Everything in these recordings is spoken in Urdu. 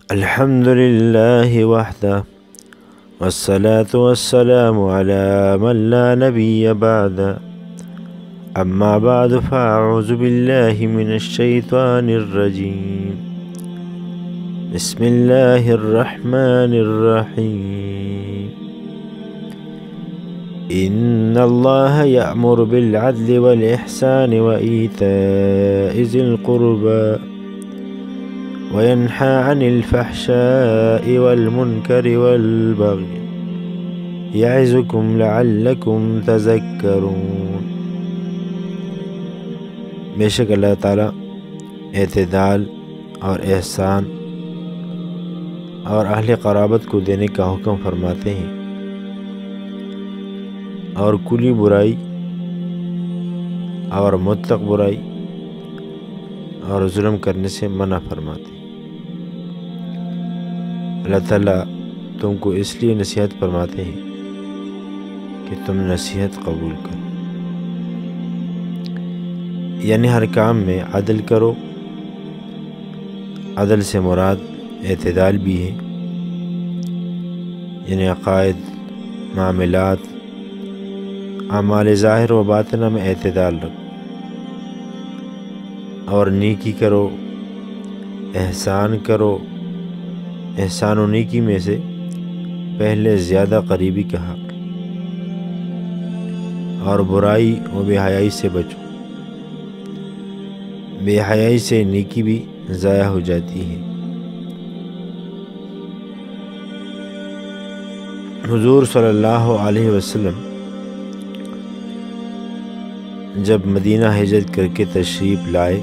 الحمد لله وحده والصلاة والسلام على من لا نبي بعد. أما بعد فأعوذ بالله من الشيطان الرجيم. بسم الله الرحمن الرحيم. إن الله يأمر بالعدل والإحسان وإيتاء ذي القربى وينهى عن الفحشاء والمنكر والبغي يعظكم لعلكم تذكرون. بے شک اللہ تعالیٰ اعتدال اور احسان اور اہل قرابت کو دینے کا حکم فرماتے ہیں اور کلی برائی اور مطلق برائی اور ظلم کرنے سے منع فرماتے ہیں. اللہ تعالیٰ تم کو اس لیے نصیحت فرماتے ہیں کہ تم نصیحت قبول کرو، یعنی ہر کام میں عدل کرو. عدل سے مراد اعتدال بھی ہے، یعنی عقائد، معاملات، اعمال ظاہر و باطنہ میں اعتدال رکھو اور نیکی کرو، احسان کرو. احسان و نیکی میں سے پہلے زیادہ قریبی کا حق اور برائی و بے حیائی سے بچو. بے حیائی سے نیکی بھی ضائع ہو جاتی ہے. حضور صلی اللہ علیہ وسلم جب مدینہ ہجرت کر کے تشریف لائے،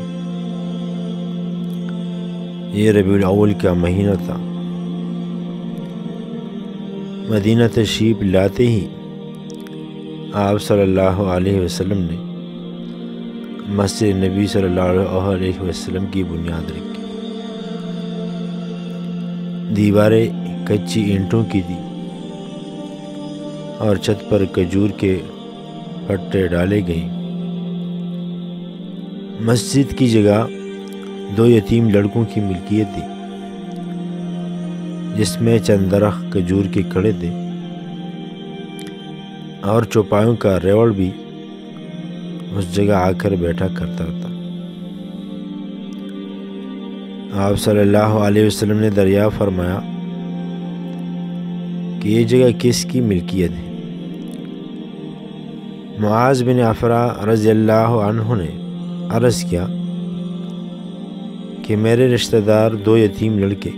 یہ ربیع الاول کا مہینہ تھا. مدینہ تشریف لاتے ہی آپ صلی اللہ علیہ وسلم نے مسجد نبی صلی اللہ علیہ وسلم کی بنیاد رکھی. دیواریں کچی اینٹوں کی تھی اور چھت پر کھجور کے پٹے ڈالے گئے. مسجد کی جگہ 2 یتیم لڑکوں کی ملکیت تھی، جس میں چند درخت کھجور کے کھڑے تھے اور چوپایوں کا ریوڑ بھی اس جگہ آ کر بیٹھا کرتا تھا. آپ صلی اللہ علیہ وسلم نے دریافت فرمایا کہ یہ جگہ کس کی ملکیت ہے؟ معاذ بن عفرا رضی اللہ عنہ نے عرض کیا کہ میرے رشتہ دار 2 یتیم لڑکے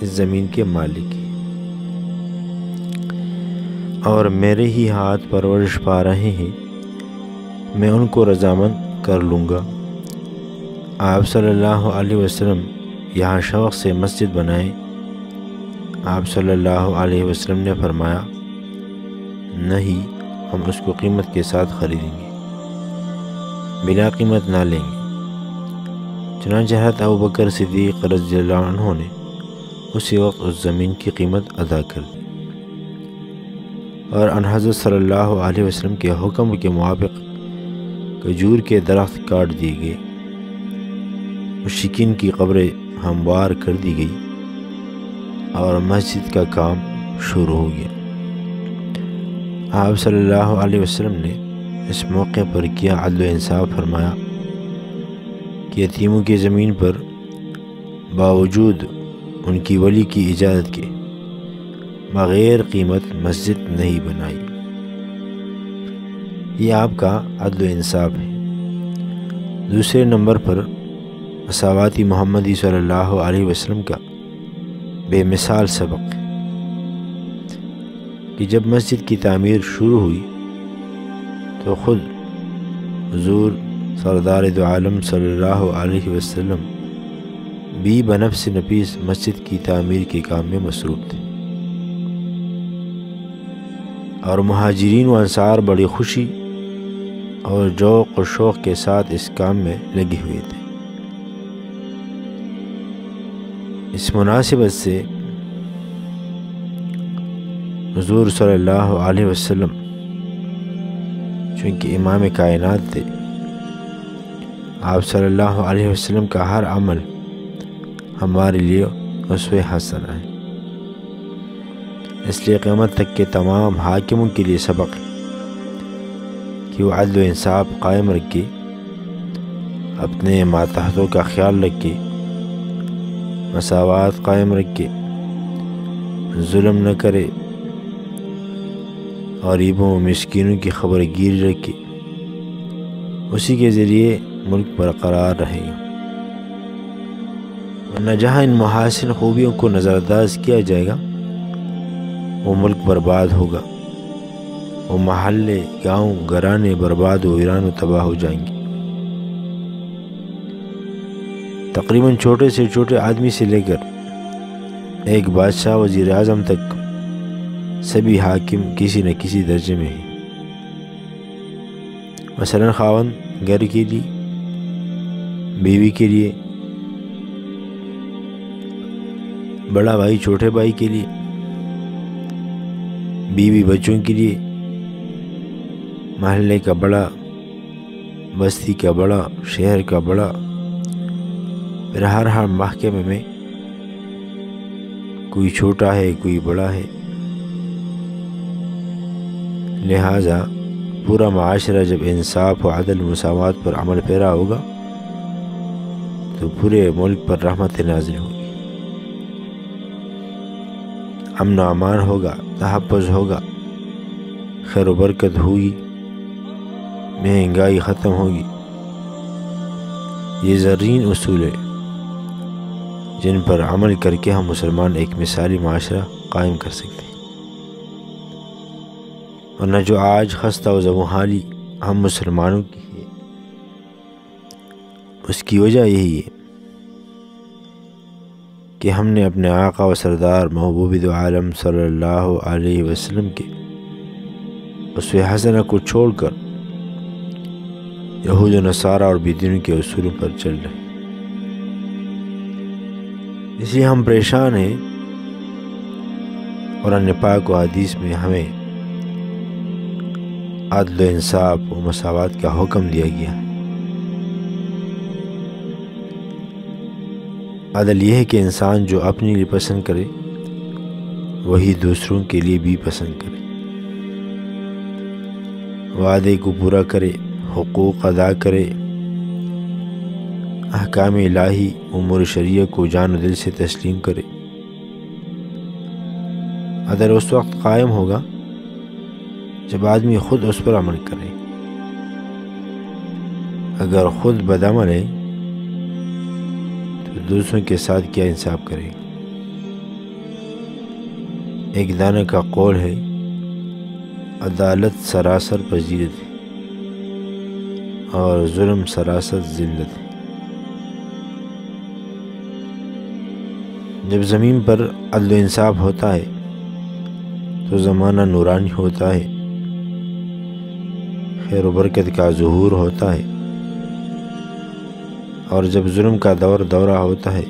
اس زمین کے مالک ہیں اور میرے ہی ہاتھ پرورش پا رہے ہیں، میں ان کو رضامند کر لوں گا. آپ صلی اللہ علیہ وسلم یہاں شوق سے مسجد بنائے. آپ صلی اللہ علیہ وسلم نے فرمایا، نہیں، ہم اس کو قیمت کے ساتھ خریدیں گے، بلا قیمت نہ لیں گے. چنانچہ حضرت ابوبکر صدیق رضی اللہ عنہ نے اسی وقت اس زمین کی قیمت ادا کر دی اور ان حضرت صلی اللہ علیہ وسلم کے حکم کے موافق کھجور کے درخت کاٹ دیے گئے. مشرکین کی قبریں ہموار کر دی گئی اور مسجد کا کام شروع ہو گیا. آپ صلی اللہ علیہ وسلم نے اس موقع پر کیا عدل و انصاف فرمایا کہ یتیموں کی زمین پر باوجود ان کی ولی کی اجازت کے بغیر قیمت مسجد نہیں بنائی. یہ آپ کا عدل و انصاف ہے. دوسرے نمبر پر مساواتی محمدی صلی اللہ علیہ وسلم کا بے مثال سبق ہے کہ جب مسجد کی تعمیر شروع ہوئی تو خود حضور سردار دو عالم صلی اللہ علیہ وسلم بھی بنفس نفیس مسجد کی تعمیر کے کام میں مصروف تھے اور مہاجرین و انصار بڑی خوشی اور ذوق و شوق کے ساتھ اس کام میں لگے ہوئے تھے. اس مناسبت سے حضور صلی اللہ علیہ وسلم چونکہ امام کائنات تھے، آپ صلی اللہ علیہ وسلم کا ہر عمل ہمارے لیے اسوہ حسنہ ہے۔ اس لیے قیامت تک کے تمام حاکموں کے لیے سبق ہے کہ وہ عدل و انصاف قائم رکھے، اپنے ماتحتوں کا خیال رکھے، مساوات قائم رکھے، ظلم نہ کرے، غریبوں و مسکینوں کی خبر گیری رکھے۔ اسی کے ذریعے ملک برقرار رہے گا، ورنہ جہاں ان محاسن خوبیوں کو نظر انداز کیا جائے گا وہ ملک برباد ہوگا، وہ محلے، گاؤں، گھرانے برباد و ویران و تباہ ہو جائیں گے۔ تقریباً چھوٹے سے چھوٹے آدمی سے لے کر ایک بادشاہ، وزیر اعظم تک سبھی حاکم کسی نہ کسی درجے میں ہیں۔ مثلاً خاوند گھر کے لیے، بیوی کے لیے، بڑا بھائی چھوٹے بھائی کے لیے، بیوی بچوں کے لیے، محلے کا بڑا، بستی کا بڑا، شہر کا بڑا، پھر ہر محکمے میں کوئی چھوٹا ہے، کوئی بڑا ہے۔ لہٰذا پورا معاشرہ جب انصاف و عدل و مساوات پر عمل پیرا ہوگا تو پورے ملک پر رحمت نازل ہوگی، امن و امان ہوگا، تحفظ ہوگا، خیر و برکت ہوگی، مہنگائی ختم ہوگی۔ یہ زرعین اصول ہے جن پر عمل کر کے ہم مسلمان ایک مثالی معاشرہ قائم کر سکتے ہیں، ورنہ جو آج خستہ و زبوں حالی ہم مسلمانوں کی ہے اس کی وجہ یہی ہے کہ ہم نے اپنے آقا و سردار محبوب دو عالم صلی اللہ علیہ وسلم کے اسوہ حسنہ کو چھوڑ کر یہود و نصارہ اور بدعتوں کے اصولوں پر چل رہے ہیں۔ اس لیے ہم پریشان ہیں۔ قرآن پاک و حدیث میں ہمیں عدل و انصاف و مساوات کا حکم دیا گیا ہے۔ عدل یہ ہے کہ انسان جو اپنے لیے پسند کرے وہی دوسروں کے لیے بھی پسند کرے، وعدے کو پورا کرے، حقوق ادا کرے، احکام الہی امور شریعہ کو جان و دل سے تسلیم کرے۔ عدل اس وقت قائم ہوگا جب آدمی خود اس پر عمل کرے۔ اگر خود بدعمل ہے تو دوسروں کے ساتھ کیا انصاف کرے؟ ایک دانا کا قول ہے، عدالت سراسر فضیلت ہے اور ظلم سراسر ذلت ہے۔ جب زمین پر عدل و انصاف ہوتا ہے تو زمانہ نورانی ہوتا ہے، خیر و برکت کا ظہور ہوتا ہے، اور جب ظلم کا دورہ ہوتا ہے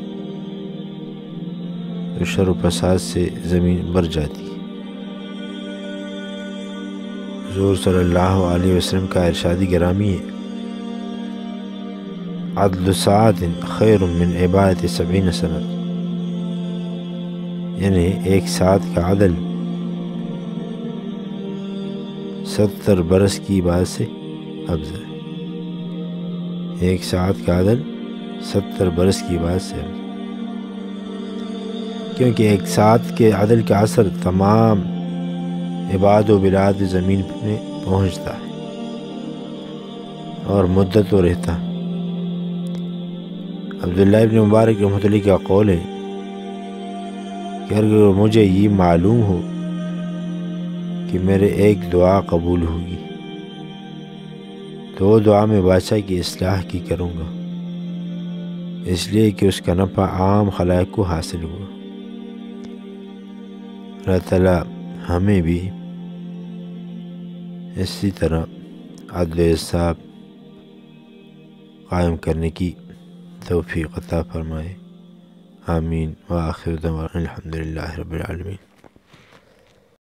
تو شر و فساد سے زمین بھر جاتی ہے۔ حضور صلی اللہ علیہ وسلم کا ارشاد گرامی ہے، عدل ساعت خیر من عبادت 70 سنہ، یعنی ایک ساعت کا عدل 70 برس کی عبادت سے افضل ہے۔ ایک ساعت کا عدل 70 برس کی عبادت سے افضل، کیونکہ ایک ساعت کے عدل کا اثر تمام عباد و بلاد زمین میں پہنچتا ہے اور مدت و رہتا ہے۔ عبداللہ ابن مبارک رحمۃ اللہ کا قول ہے کہ اگر مجھے یہ معلوم ہو کہ میرے ایک دعا قبول ہوگی تو وہ دعا میں بادشاہ کی اصلاح کی کروں گا، اس لیے کہ اس کا نفع عام خلائق کو حاصل ہوا۔ اللہ تعالیٰ ہمیں بھی اسی طرح عدل و انصاف قائم کرنے کی توفیق عطا فرمائے، آمین۔ وآخر دعوانا الحمدللہ رب العالمین۔